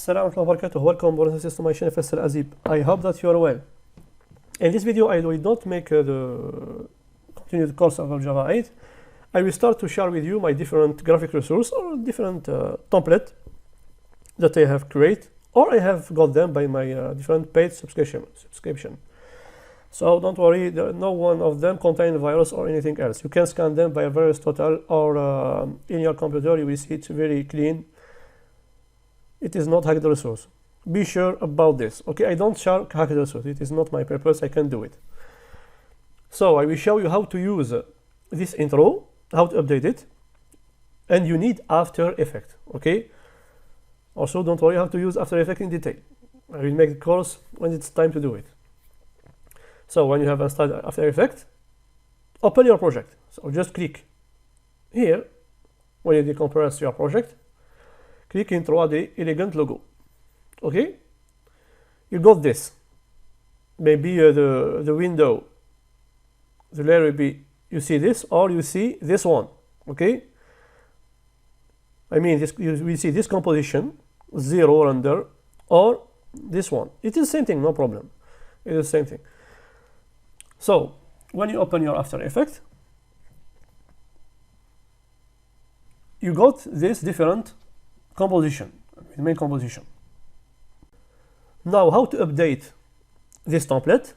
Assalamu alaikum wa barakatuh. Welcome, brothers and sisters, to my channel Faisal Azib. I hope that you are well. In this video, I will not make the continued course of Java 8. I will start to share with you my different graphic resource or different template that I have created, or I have got them by my different paid subscription. So don't worry, no one of them contain virus or anything else. You can scan them by a virus total, or in your computer you will see it very clean. It is not hacked resource. Be sure about this. Okay, I don't share hacked resource. It is not my purpose. I can do it. So I will show you how to use this intro, how to update it, and you need After Effects. Okay. Also, don't worry how to use After Effects in detail. I will make the course when it's time to do it. So when you have installed After Effects, open your project. So just click here when you decompress your project. Click into the elegant logo. Okay, you got this. Maybe the window, the layer will be, you see this, or you see this one. Okay, I mean this, you will see this composition, 0 render, or this one. It is the same thing, no problem. It is the same thing. So when you open your After Effects, you got this different composition, the main composition. Now, how to update this template?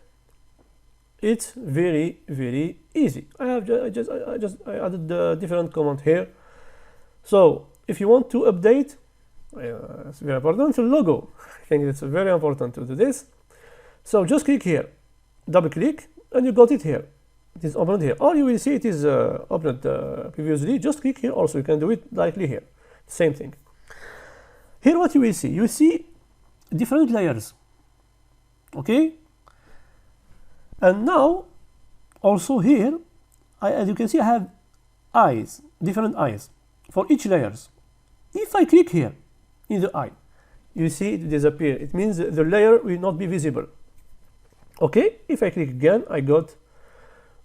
It's very easy. I added the different command here. So if you want to update, it's very important, the logo. I think it's very important to do this. So just click here, double click, and you got it here. It is opened here, or you will see it is opened previously. Just click here. Also, you can do it directly here. Same thing. Here what you will see different layers. Okay, and now also here as you can see I have eyes, different eyes for each layers. If I click here in the eye, you see it disappear. It means the layer will not be visible. Okay, if I click again, I got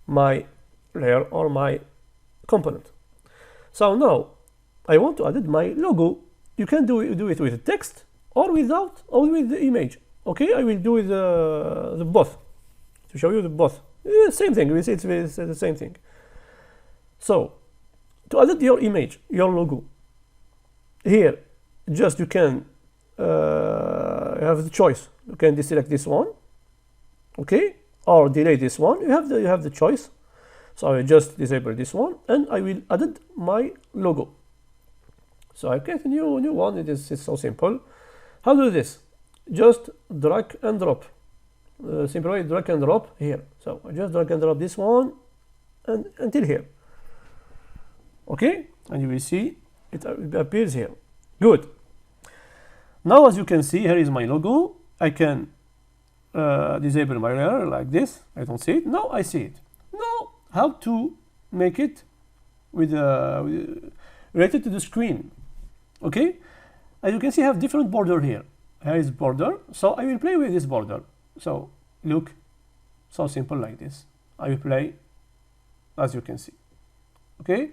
my layer or my component. So now I want to add my logo. You can do it with text or without, or with the image. Okay, I will do it the both to show you the both. Same thing. We see it's the same thing. So to add your image, your logo, here just you can have the choice. You can deselect this one, okay, or delete this one. You have the choice. So I will just disable this one, and I will add my logo. So I get a new one. It's so simple. How to do this? Just drag and drop. Simply drag and drop here. So I just drag and drop this one and until here. Okay, and you will see it appears here. Good. Now as you can see, here is my logo. I can disable my layer like this. I don't see it. Now I see it. Now how to make it with related to the screen. Okay, as you can see, I have different border here. Here is border, so I will play with this border. So look, so simple like this. I will play, as you can see. Okay,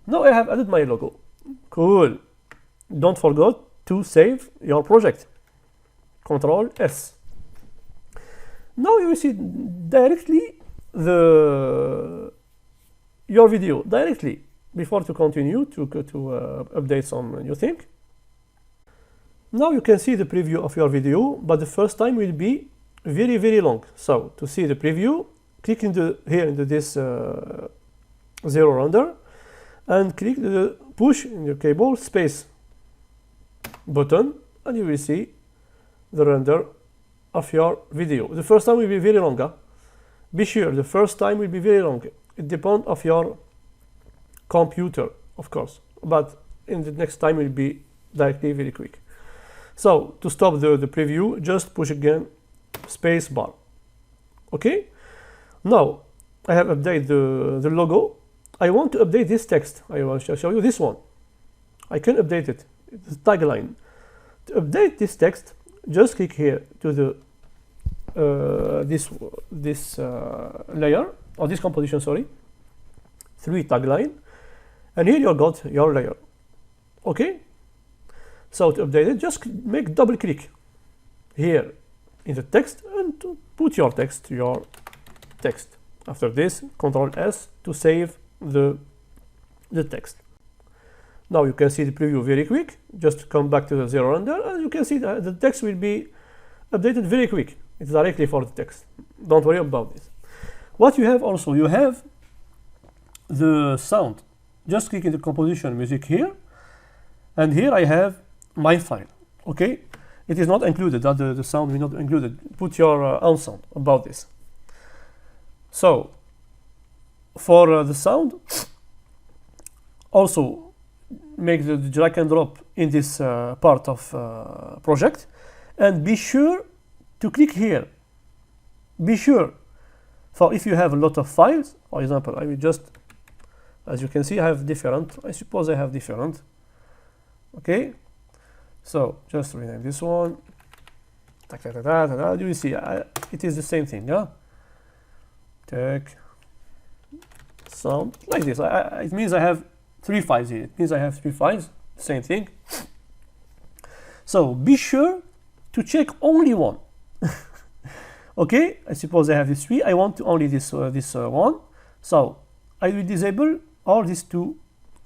now I have added my logo. Cool. Don't forget to save your project. Control S. Now you will see directly your video directly. Before to continue to update some new thing. Now you can see the preview of your video, but the first time will be very long. So to see the preview, click here into this 0 render, and click the push in your cable space button, and you will see the render of your video. The first time will be very long. Huh? Be sure the first time will be very long. It depends of your computer, of course, but in the next time will be directly very quick. So to stop the preview, just push again space bar. Okay, now I have updated the logo. I want to update this text. I want to show you this one. I can update it. It's a tagline. To update this text, just click here to the this layer, or this composition, sorry, 3 tagline. And here you got your layer. Okay, So to update it, just make double click here in the text and to put your text. After this, Ctrl S to save the text. Now you can see the preview very quick. Just come back to the zero render and you can see that the text will be updated very quick. It's directly for the text. Don't worry about this. What you have also, you have the sound. Just click in the composition music here, and here I have my file. Okay, it is not included, that the sound will not included. Put your own sound about this. So for the sound, also make the drag and drop in this part of project, and be sure to click here. Be sure, for if you have a lot of files, for example, I will just, as you can see, I suppose I have different. Okay, so just rename this one. You will see it is the same thing. Yeah, take sound like this. It means I have 3 files here. It means I have 3 files, same thing. So be sure to check only one. Okay, I suppose I have this 3. I want to only this one. So I will disable all these 2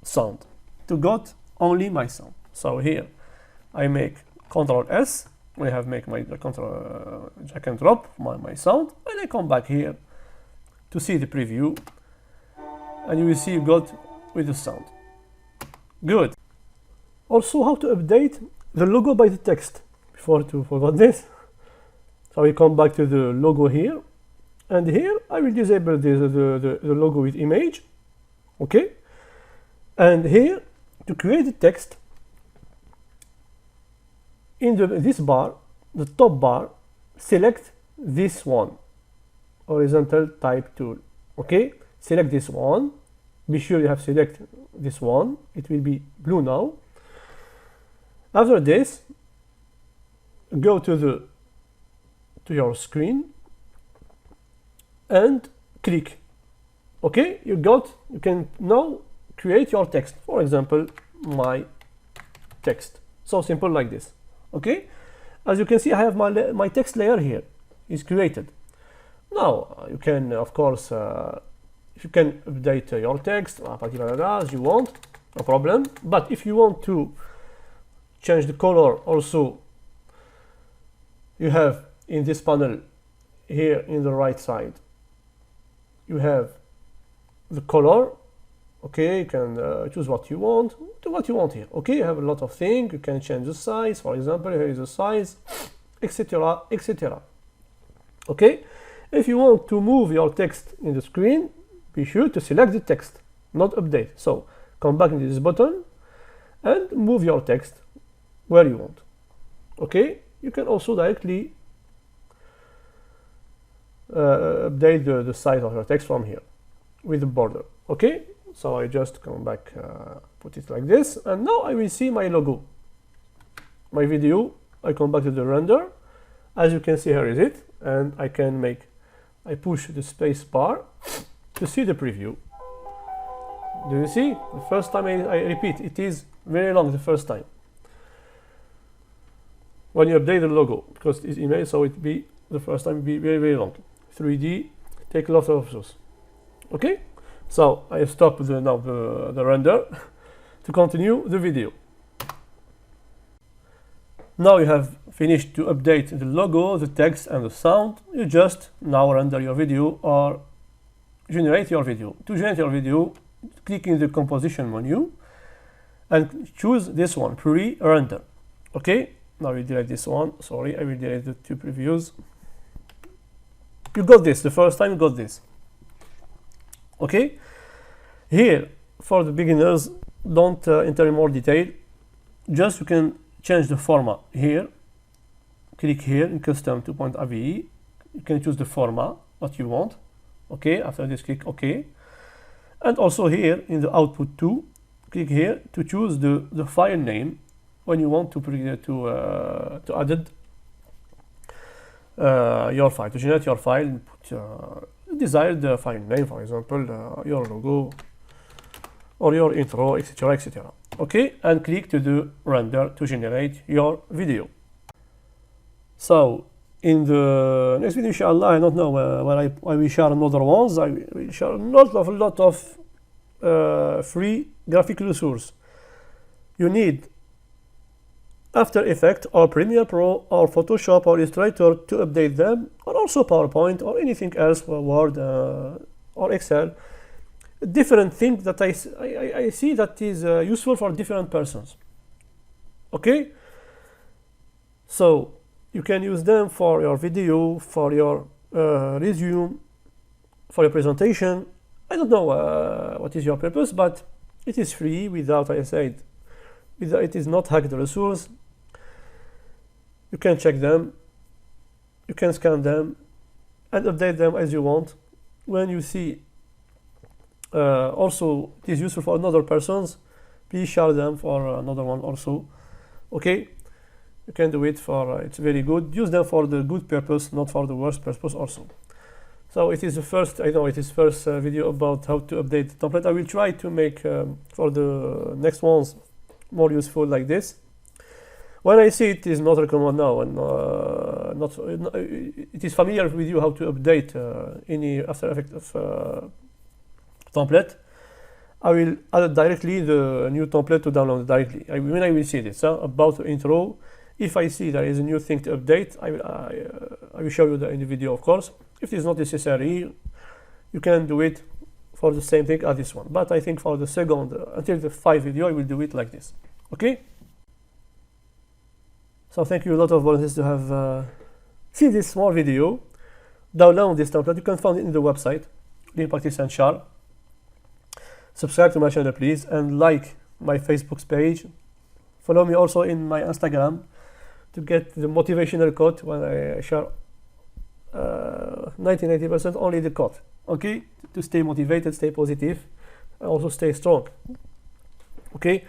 sound to got only my sound. So here I make Ctrl S. I have make my Ctrl drag and drop my sound, and I come back here to see the preview, and you will see you got with the sound. Good. Also, how to update the logo by the text. Before to forget this, so we come back to the logo here, and here I will disable the logo with image. Okay, and here to create the text in this bar, the top bar, select this one, horizontal type tool. Okay, select this one. Be sure you have select this one. It will be blue now. After this, go to your screen and click. Okay, you can now create your text. For example, my text. So simple like this. Okay, as you can see, I have my text layer here is created. Now you can, of course, you can update your text as you want, no problem. But if you want to change the color also, you have in this panel here in the right side, you have the color. Okay, you can choose what you want, do what you want here. Okay, you have a lot of things. You can change the size, for example, here is the size, etc., etc. Okay, if you want to move your text in the screen, be sure to select the text, not update. So come back into this button and move your text where you want. Okay, you can also directly update the size of your text from here with the border. Okay, so I just come back, put it like this, and now I will see my logo, my video. I come back to the render. As you can see, here is it, and I push the space bar to see the preview. Do you see? The first time I repeat, it is very long the first time when you update the logo, because it's image, so it be the first time be very, very long. 3D take a lot of those. Okay, so I stop now the render to continue the video. Now you have finished to update the logo, the text, and the sound. You just now render your video or generate your video. To generate your video, click in the composition menu and choose this one, pre-render. Okay, now we delete this one. Sorry, I will delete the 2 previews. You got this, the first time you got this. Okay, here for the beginners, don't enter in more detail. Just you can change the format here. Click here in custom 2.avi. You can choose the format what you want. Okay, after this click OK. And also here in the output 2, click here to choose the file name when you want to add your file, to generate your file, and put desired file name, for example, your logo. or your intro, etc., etc. Okay, and click to do render to generate your video. So in the next video, inshallah, I don't know when I will share another ones. I will share a lot of free graphical resource. You need After Effects or Premiere Pro or Photoshop or Illustrator to update them, or also PowerPoint or anything else, Word or Excel. Different things that I see that is useful for different persons. Okay, so you can use them for your video, for your resume, for your presentation. I don't know what is your purpose, but it is free without, I said, it is not hacked resource. You can check them, you can scan them and update them as you want. When you see also it is useful for another persons, please share them for another one also. Okay, you can do it for it's very good. Use them for the good purpose, not for the worst purpose also. So it is the first, I know it is first video about how to update the template. I will try to make for the next ones more useful like this. When I see it is not recommended now, and it is familiar with you how to update any After Effects template, I will add directly the new template to download directly. When I will see this about the intro, if I see there is a new thing to update, I will show you in the video, of course. If it is not necessary, you can do it for the same thing as this one. But I think for the second, until the 5 video, I will do it like this. Okay? So thank you a lot of volunteers to have seen this small video. Download this template. You can find it in the website, Lean Practice and Share. Subscribe to my channel, please, and like my Facebook page. Follow me also in my Instagram to get the motivational quote when I share 90% only the quote. Okay, to stay motivated, stay positive, and also stay strong. Okay,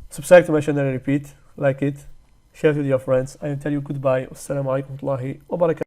subscribe to my channel, I repeat, like it, share it with your friends. I will tell you goodbye. Assalamu alaikum wa rahmatullahi wa barakatuh.